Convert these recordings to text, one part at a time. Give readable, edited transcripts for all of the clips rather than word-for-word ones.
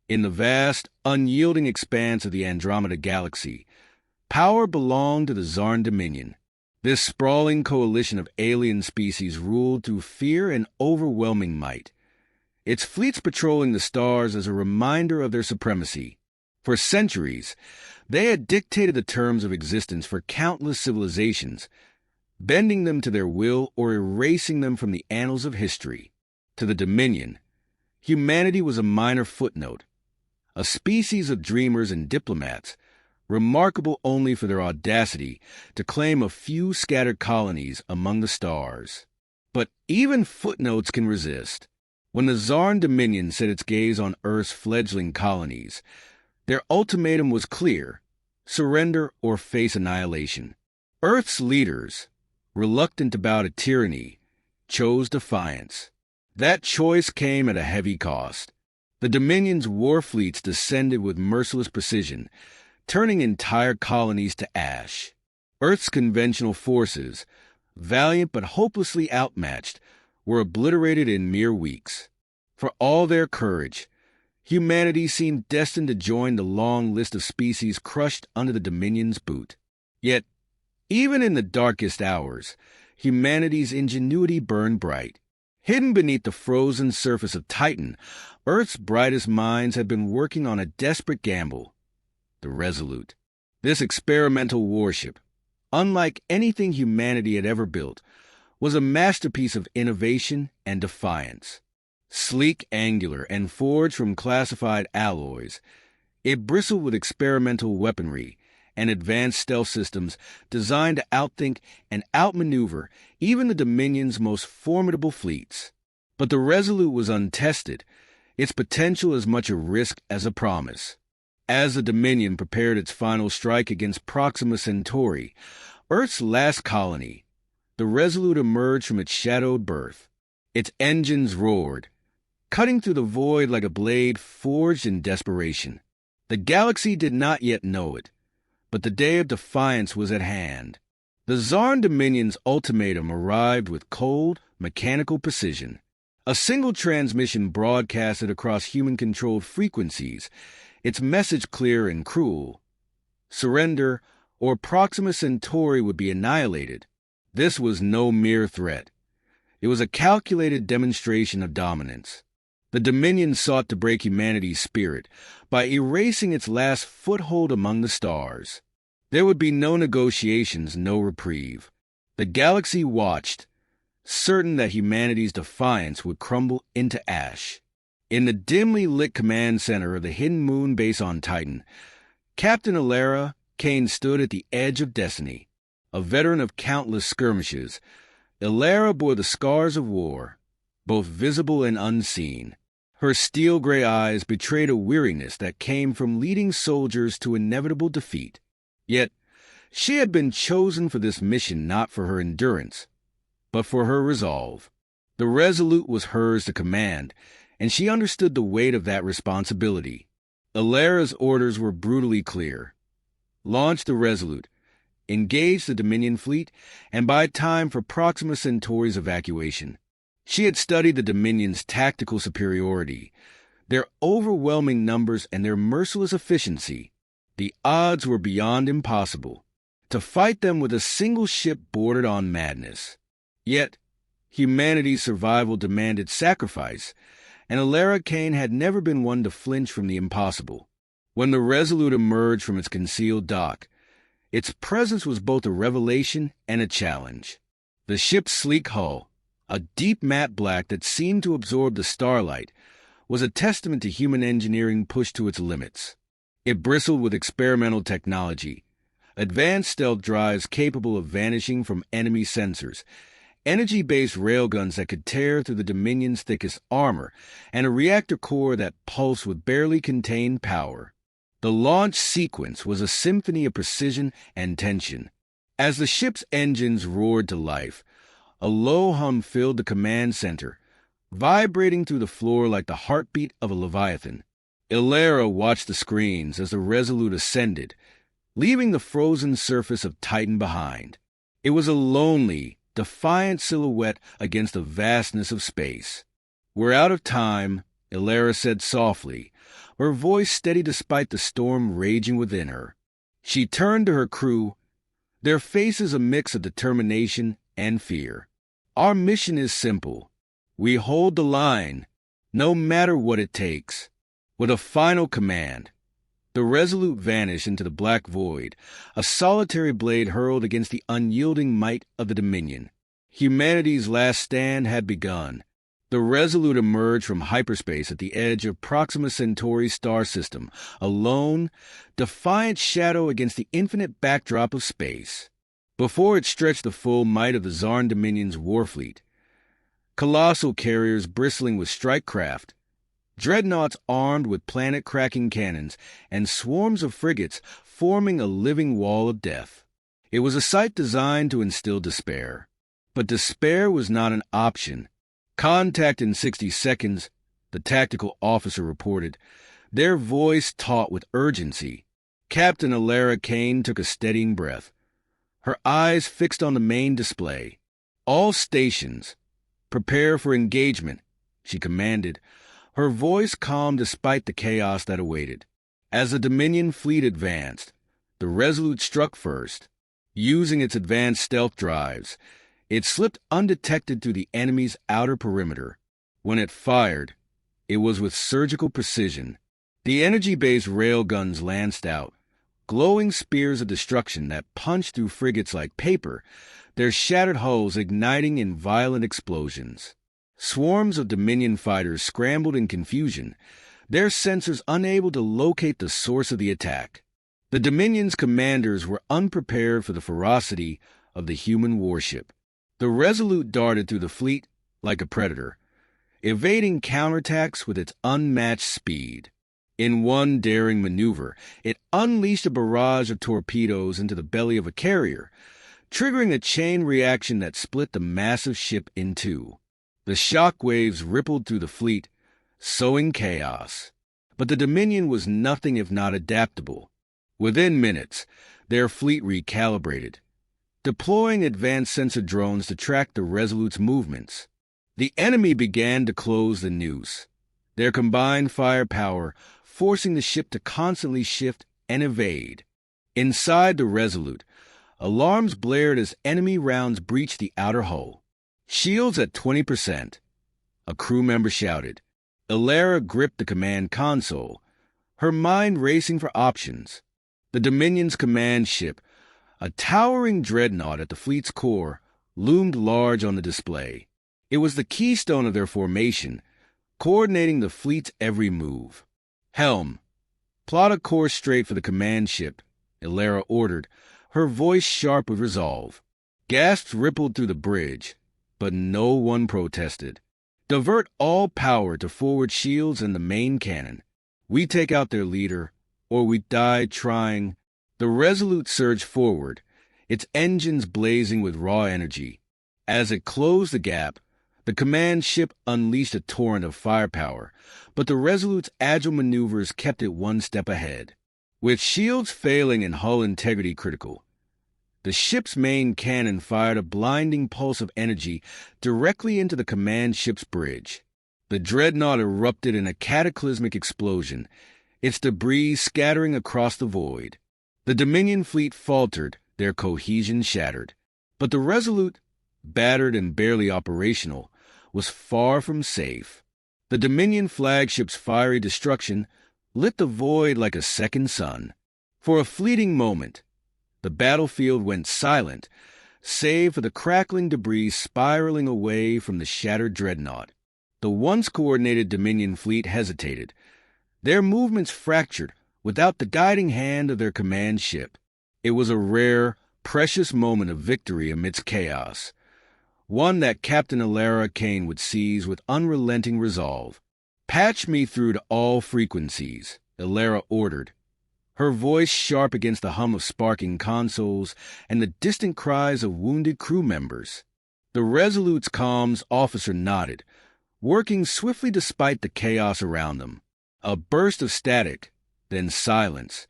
In the vast, unyielding expanse of the Andromeda Galaxy, power belonged to the Zarn Dominion. This sprawling coalition of alien species ruled through fear and overwhelming might. Its fleets patrolling the stars as a reminder of their supremacy. For centuries, they had dictated the terms of existence for countless civilizations, bending them to their will or erasing them from the annals of history. To the Dominion, humanity was a minor footnote, a species of dreamers and diplomats, remarkable only for their audacity to claim a few scattered colonies among the stars. But even footnotes can resist. When the Zarn Dominion set its gaze on Earth's fledgling colonies, their ultimatum was clear: surrender or face annihilation. Earth's leaders, reluctant to bow to tyranny, chose defiance. That choice came at a heavy cost. The Dominion's war fleets descended with merciless precision, turning entire colonies to ash. Earth's conventional forces, valiant but hopelessly outmatched, were obliterated in mere weeks. For all their courage, humanity seemed destined to join the long list of species crushed under the Dominion's boot. Yet, even in the darkest hours, humanity's ingenuity burned bright. Hidden beneath the frozen surface of Titan, Earth's brightest minds had been working on a desperate gamble: the Resolute. This experimental warship, unlike anything humanity had ever built, was a masterpiece of innovation and defiance. Sleek, angular, and forged from classified alloys, it bristled with experimental weaponry and advanced stealth systems designed to outthink and outmaneuver even the Dominion's most formidable fleets. But the Resolute was untested, its potential as much a risk as a promise. As the Dominion prepared its final strike against Proxima Centauri, Earth's last colony, the Resolute emerged from its shadowed berth. Its engines roared, cutting through the void like a blade forged in desperation. The galaxy did not yet know it, but the day of defiance was at hand. The Zarn Dominion's ultimatum arrived with cold, mechanical precision. A single transmission broadcasted across human-controlled frequencies, its message clear and cruel: surrender, or Proxima Centauri would be annihilated. This was no mere threat. It was a calculated demonstration of dominance. The Dominion sought to break humanity's spirit by erasing its last foothold among the stars. There would be no negotiations, no reprieve. The galaxy watched, certain that humanity's defiance would crumble into ash. In the dimly lit command center of the hidden moon base on Titan, Captain Alara Kane stood at the edge of destiny. A veteran of countless skirmishes, Alara bore the scars of war, both visible and unseen. Her steel-gray eyes betrayed a weariness that came from leading soldiers to inevitable defeat. Yet, she had been chosen for this mission not for her endurance, but for her resolve. The Resolute was hers to command, and she understood the weight of that responsibility. Alara's orders were brutally clear: launch the Resolute, engage the Dominion fleet, and buy time for Proxima Centauri's evacuation. She had studied the Dominion's tactical superiority, their overwhelming numbers, and their merciless efficiency. The odds were beyond impossible. To fight them with a single ship bordered on madness. Yet, humanity's survival demanded sacrifice, and Alara Kane had never been one to flinch from the impossible. When the Resolute emerged from its concealed dock, its presence was both a revelation and a challenge. The ship's sleek hull, a deep matte black that seemed to absorb the starlight, was a testament to human engineering pushed to its limits. It bristled with experimental technology, advanced stealth drives capable of vanishing from enemy sensors, energy-based railguns that could tear through the Dominion's thickest armor, and a reactor core that pulsed with barely contained power. The launch sequence was a symphony of precision and tension. As the ship's engines roared to life, a low hum filled the command center, vibrating through the floor like the heartbeat of a leviathan. Alara watched the screens as the Resolute ascended, leaving the frozen surface of Titan behind. It was a lonely, defiant silhouette against the vastness of space. "We're out of time," Ilara said softly, her voice steady despite the storm raging within her. She turned to her crew, their faces a mix of determination and fear. Our mission is simple. We hold the line, no matter what it takes. With a final command, the Resolute vanished into the black void, a solitary blade hurled against the unyielding might of the Dominion. Humanity's last stand had begun. The Resolute emerged from hyperspace at the edge of Proxima Centauri's star system, a lone, defiant shadow against the infinite backdrop of space. Before it stretched the full might of the Zarn Dominion's warfleet, colossal carriers bristling with strike craft, dreadnoughts armed with planet-cracking cannons, and swarms of frigates forming a living wall of death. It was a sight designed to instill despair. But despair was not an option. Contact in 60 seconds, the tactical officer reported, their voice taut with urgency. Captain Ilara Kane took a steadying breath, her eyes fixed on the main display. All stations, prepare for engagement, she commanded, her voice calm despite the chaos that awaited. As the Dominion fleet advanced, the Resolute struck first. Using its advanced stealth drives, it slipped undetected through the enemy's outer perimeter. When it fired, it was with surgical precision. The energy-based railguns lanced out, glowing spears of destruction that punched through frigates like paper, their shattered hulls igniting in violent explosions. Swarms of Dominion fighters scrambled in confusion, their sensors unable to locate the source of the attack. The Dominion's commanders were unprepared for the ferocity of the human warship. The Resolute darted through the fleet like a predator, evading counterattacks with its unmatched speed. In one daring maneuver, it unleashed a barrage of torpedoes into the belly of a carrier, triggering a chain reaction that split the massive ship in two. The shock waves rippled through the fleet, sowing chaos. But the Dominion was nothing if not adaptable. Within minutes, their fleet recalibrated, deploying advanced sensor drones to track the Resolute's movements. The enemy began to close the noose, their combined firepower forcing the ship to constantly shift and evade. Inside the Resolute, alarms blared as enemy rounds breached the outer hull. Shields at 20%, a crew member shouted. Ilara gripped the command console, her mind racing for options. The Dominion's command ship, a towering dreadnought at the fleet's core, loomed large on the display. It was the keystone of their formation, coordinating the fleet's every move. Helm, plot a course straight for the command ship, Ilara ordered, her voice sharp with resolve. Gasps rippled through the bridge, but no one protested. Divert all power to forward shields and the main cannon. We take out their leader, or we die trying. The Resolute surged forward, its engines blazing with raw energy. As it closed the gap, the command ship unleashed a torrent of firepower, but the Resolute's agile maneuvers kept it one step ahead. With shields failing and hull integrity critical, the ship's main cannon fired a blinding pulse of energy directly into the command ship's bridge. The dreadnought erupted in a cataclysmic explosion, its debris scattering across the void. The Dominion fleet faltered, their cohesion shattered. But the Resolute, battered and barely operational, was far from safe. The Dominion flagship's fiery destruction lit the void like a second sun. For a fleeting moment, the battlefield went silent, save for the crackling debris spiraling away from the shattered dreadnought. The once coordinated Dominion fleet hesitated, their movements fractured without the guiding hand of their command ship. It was a rare, precious moment of victory amidst chaos, one that Captain Ilara Kane would seize with unrelenting resolve. Patch me through to all frequencies, Ilara ordered, her voice sharp against the hum of sparking consoles and the distant cries of wounded crew members. The Resolute's comms officer nodded, working swiftly despite the chaos around them. A burst of static, then silence,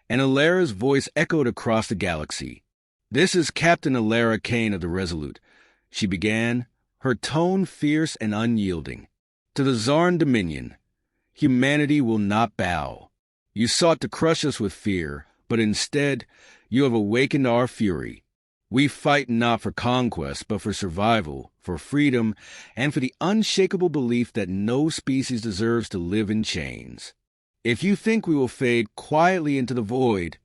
and Ilara's voice echoed across the galaxy. "This is Captain Ilara Kane of the Resolute," she began, her tone fierce and unyielding. "To the Zarn Dominion, Humanity will not bow. You sought to crush us with fear, but instead, you have awakened our fury. We fight not for conquest, but for survival, for freedom, and for the unshakable belief that no species deserves to live in chains. If you think we will fade quietly into the void,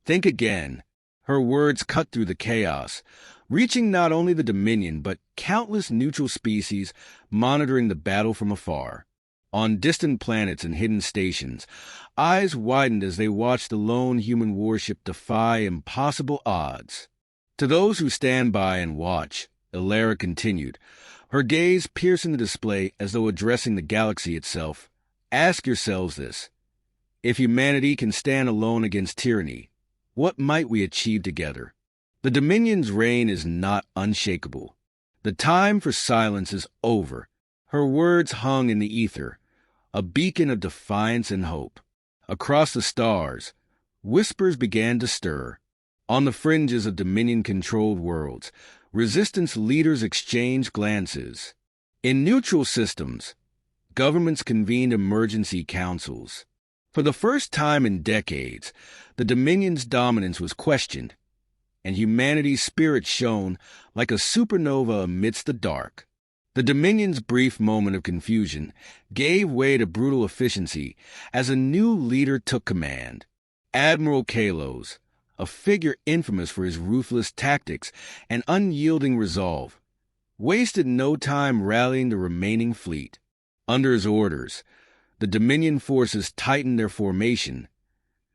think again. Her words cut through the chaos, reaching not only the Dominion, but countless neutral species monitoring the battle from afar. On distant planets and hidden stations, eyes widened as they watched the lone human warship defy impossible odds. To those who stand by and watch, Elara continued, her gaze piercing the display as though addressing the galaxy itself. Ask yourselves this. If humanity can stand alone against tyranny, what might we achieve together? The Dominion's reign is not unshakable. The time for silence is over. Her words hung in the ether, a beacon of defiance and hope. Across the stars, whispers began to stir. On the fringes of Dominion-controlled worlds, resistance leaders exchanged glances. In neutral systems, governments convened emergency councils. For the first time in decades, the Dominion's dominance was questioned, and humanity's spirit shone like a supernova amidst the dark. The Dominion's brief moment of confusion gave way to brutal efficiency as a new leader took command. Admiral Kalos, a figure infamous for his ruthless tactics and unyielding resolve, wasted no time rallying the remaining fleet. Under his orders, the Dominion forces tightened their formation,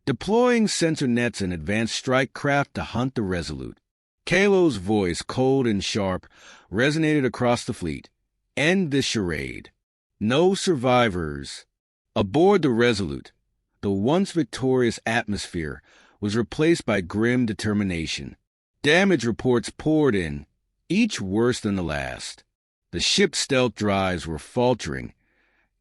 deploying sensor nets and advanced strike craft to hunt the Resolute. Kalos' voice, cold and sharp, resonated across the fleet. End this charade. No survivors. Aboard the Resolute, the once victorious atmosphere was replaced by grim determination. Damage reports poured in, each worse than the last. The ship's stealth drives were faltering,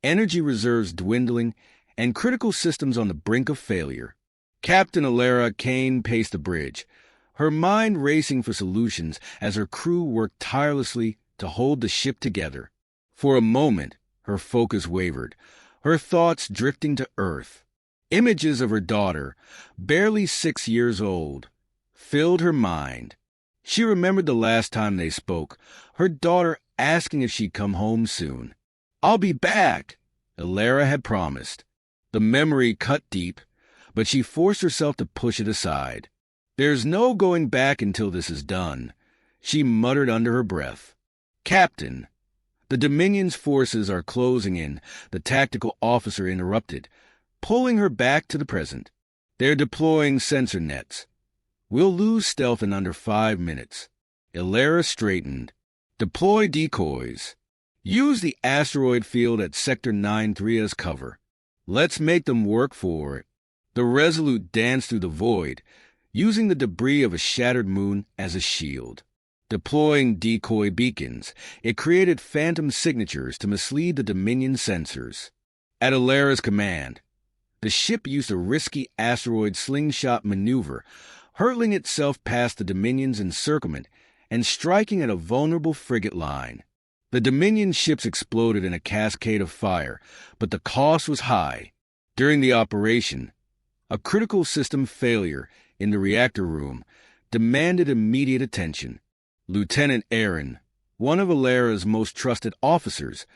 energy reserves dwindling, and critical systems on the brink of failure. Captain Elara Kane paced the bridge, her mind racing for solutions as her crew worked tirelessly to hold the ship together. For a moment, her focus wavered, her thoughts drifting to Earth. Images of her daughter, barely 6 years old, filled her mind. She remembered the last time they spoke, her daughter asking if she'd come home soon. "I'll be back," Elara had promised. The memory cut deep, but she forced herself to push it aside. "There's no going back until this is done," she muttered under her breath. "Captain, the Dominion's forces are closing in," the tactical officer interrupted, pulling her back to the present. "They're deploying sensor nets. We'll lose stealth in under 5 minutes." Elara straightened. "Deploy decoys. Use the asteroid field at Sector 9-3 as cover. Let's make them work for it." The Resolute danced through the void, using the debris of a shattered moon as a shield. Deploying decoy beacons, it created phantom signatures to mislead the Dominion sensors. At Elara's command, the ship used a risky asteroid slingshot maneuver, hurtling itself past the Dominion's encirclement and striking at a vulnerable frigate line. The Dominion ships exploded in a cascade of fire, but the cost was high. During the operation, a critical system failure in the reactor room demanded immediate attention. Lieutenant Aaron, one of Elara's most trusted officers,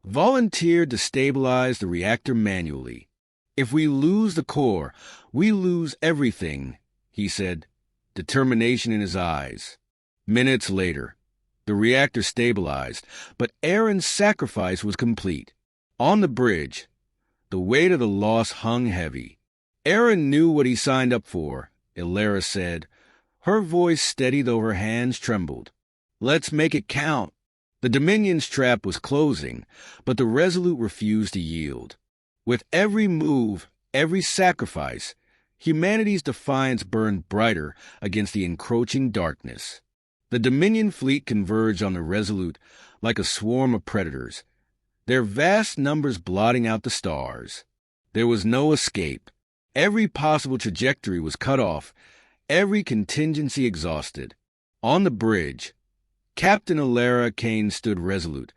volunteered to stabilize the reactor manually. "If we lose the core, we lose everything," he said, determination in his eyes. Minutes later, the reactor stabilized, but Aaron's sacrifice was complete. On the bridge, the weight of the loss hung heavy. "Aaron knew what he signed up for," Elara said, her voice steady though her hands trembled. "Let's make it count." The Dominion's trap was closing, but the Resolute refused to yield. With every move, every sacrifice, humanity's defiance burned brighter against the encroaching darkness. The Dominion fleet converged on the Resolute like a swarm of predators, their vast numbers blotting out the stars. There was no escape. Every possible trajectory was cut off, every contingency exhausted. On the bridge, Captain Elara Kane stood resolute,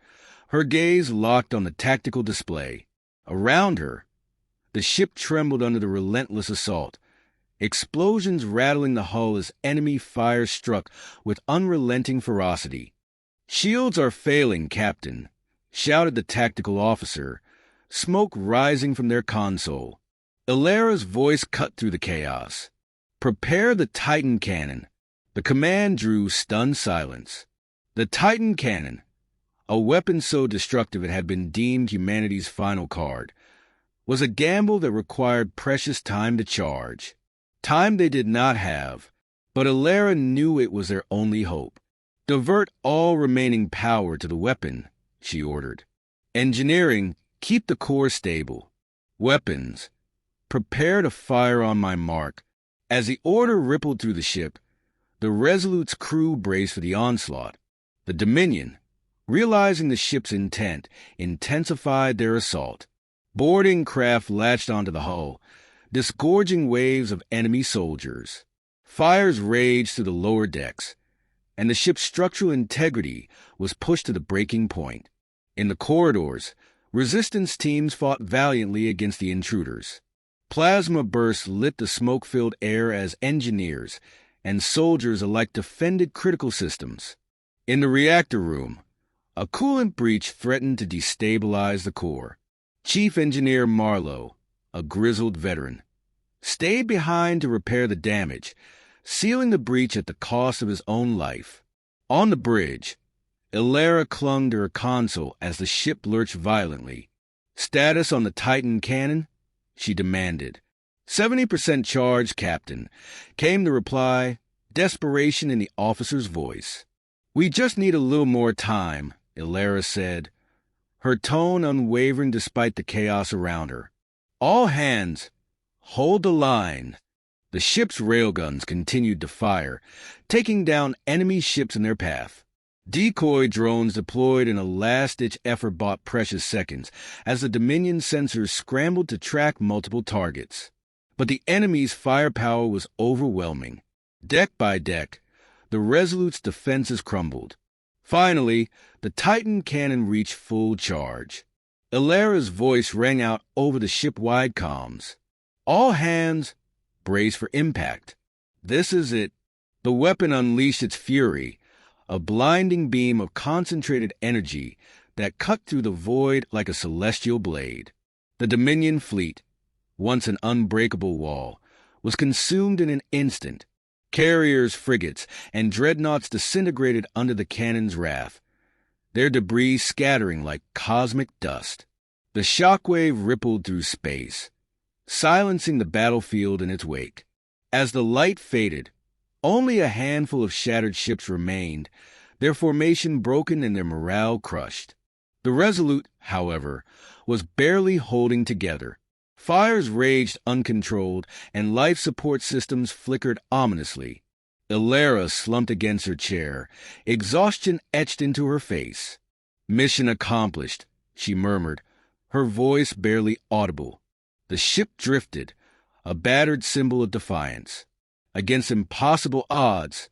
her gaze locked on the tactical display. Around her, the ship trembled under the relentless assault, explosions rattling the hull as enemy fire struck with unrelenting ferocity. "Shields are failing, Captain," shouted the tactical officer, smoke rising from their console. Ilara's voice cut through the chaos. "Prepare the Titan cannon." The command drew stunned silence. The Titan cannon, a weapon so destructive it had been deemed humanity's final card, was a gamble that required precious time to charge. Time they did not have, but Ilara knew it was their only hope. "Divert all remaining power to the weapon," she ordered. "Engineering, keep the core stable. Weapons, prepare to fire on my mark." As the order rippled through the ship, the Resolute's crew braced for the onslaught. The Dominion, realizing the ship's intent, intensified their assault. Boarding craft latched onto the hull, disgorging waves of enemy soldiers. Fires raged through the lower decks, and the ship's structural integrity was pushed to the breaking point. In the corridors, resistance teams fought valiantly against the intruders. Plasma bursts lit the smoke-filled air as engineers and soldiers alike defended critical systems. In the reactor room, a coolant breach threatened to destabilize the core. Chief Engineer Marlowe, a grizzled veteran, stayed behind to repair the damage, sealing the breach at the cost of his own life. On the bridge, Ilara clung to her console as the ship lurched violently. "Status on the Titan cannon?" she demanded. 70% charge, Captain," came the reply, desperation in the officer's voice. "We just need a little more time," Ilara said, her tone unwavering despite the chaos around her. "All hands, hold the line." The ship's railguns continued to fire, taking down enemy ships in their path. Decoy drones deployed in a last-ditch effort bought precious seconds as the Dominion sensors scrambled to track multiple targets. But the enemy's firepower was overwhelming. Deck by deck, the Resolute's defenses crumbled. Finally, the Titan cannon reached full charge. Ilara's voice rang out over the ship-wide comms. "All hands, brace for impact. This is it." The weapon unleashed its fury, a blinding beam of concentrated energy that cut through the void like a celestial blade. The Dominion fleet, once an unbreakable wall, was consumed in an instant. Carriers, frigates, and dreadnoughts disintegrated under the cannon's wrath, their debris scattering like cosmic dust. The shockwave rippled through space, silencing the battlefield in its wake. As the light faded, only a handful of shattered ships remained, their formation broken and their morale crushed. The Resolute, however, was barely holding together. Fires raged uncontrolled, and life support systems flickered ominously. Ilara slumped against her chair, exhaustion etched into her face. "Mission accomplished," she murmured, her voice barely audible. The ship drifted, a battered symbol of defiance. Against impossible odds,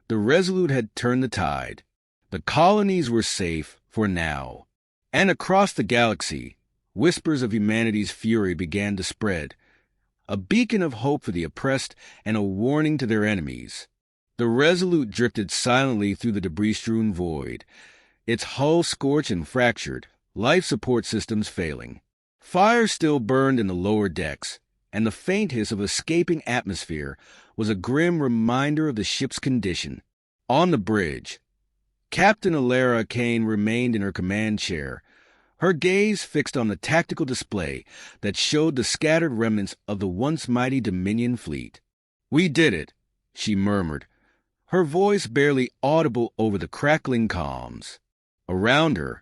the Resolute had turned the tide. The colonies were safe for now. And across the galaxy, whispers of humanity's fury began to spread, a beacon of hope for the oppressed and a warning to their enemies. The Resolute drifted silently through the debris-strewn void, its hull scorched and fractured, life support systems failing. Fire still burned in the lower decks, and the faint hiss of escaping atmosphere was a grim reminder of the ship's condition. On the bridge, Captain Ilara Kane remained in her command chair, her gaze fixed on the tactical display that showed the scattered remnants of the once mighty Dominion fleet. "We did it," she murmured, her voice barely audible over the crackling comms. Around her,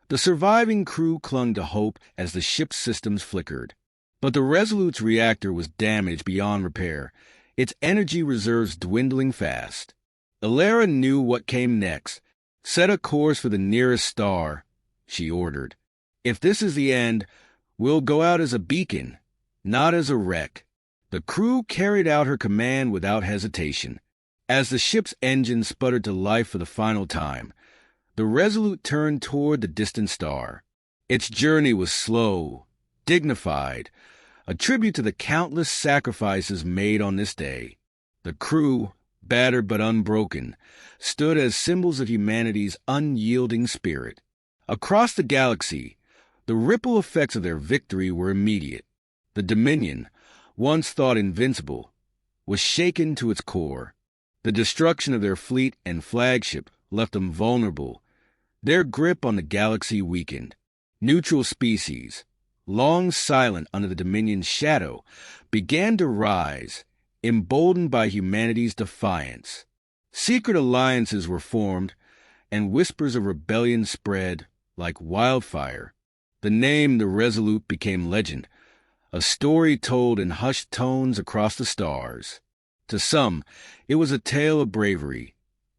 the surviving crew clung to hope as the ship's systems flickered. But the Resolute's reactor was damaged beyond repair, its energy reserves dwindling fast. Ilara knew what came next. "Set a course for the nearest star," she ordered. "If this is the end, we'll go out as a beacon, not as a wreck." The crew carried out her command without hesitation. As the ship's engine sputtered to life for the final time, the Resolute turned toward the distant star. Its journey was slow, dignified, a tribute to the countless sacrifices made on this day. The crew, battered but unbroken, stood as symbols of humanity's unyielding spirit. Across the galaxy, the ripple effects of their victory were immediate. The Dominion, once thought invincible, was shaken to its core. The destruction of their fleet and flagship left them vulnerable. Their grip on the galaxy weakened. Neutral species, long silent under the Dominion's shadow, began to rise, emboldened by humanity's defiance. Secret alliances were formed, and whispers of rebellion spread like wildfire. The name the Resolute became legend, a story told in hushed tones across the stars. To some, it was a tale of bravery.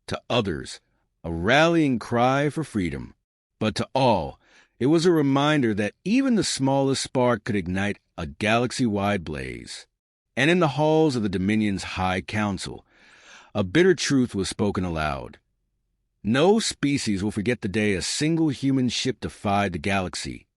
To others, a rallying cry for freedom. But to all, it was a reminder that even the smallest spark could ignite a galaxy-wide blaze. And in the halls of the Dominion's High Council, a bitter truth was spoken aloud. No species will forget the day a single human ship defied the galaxy.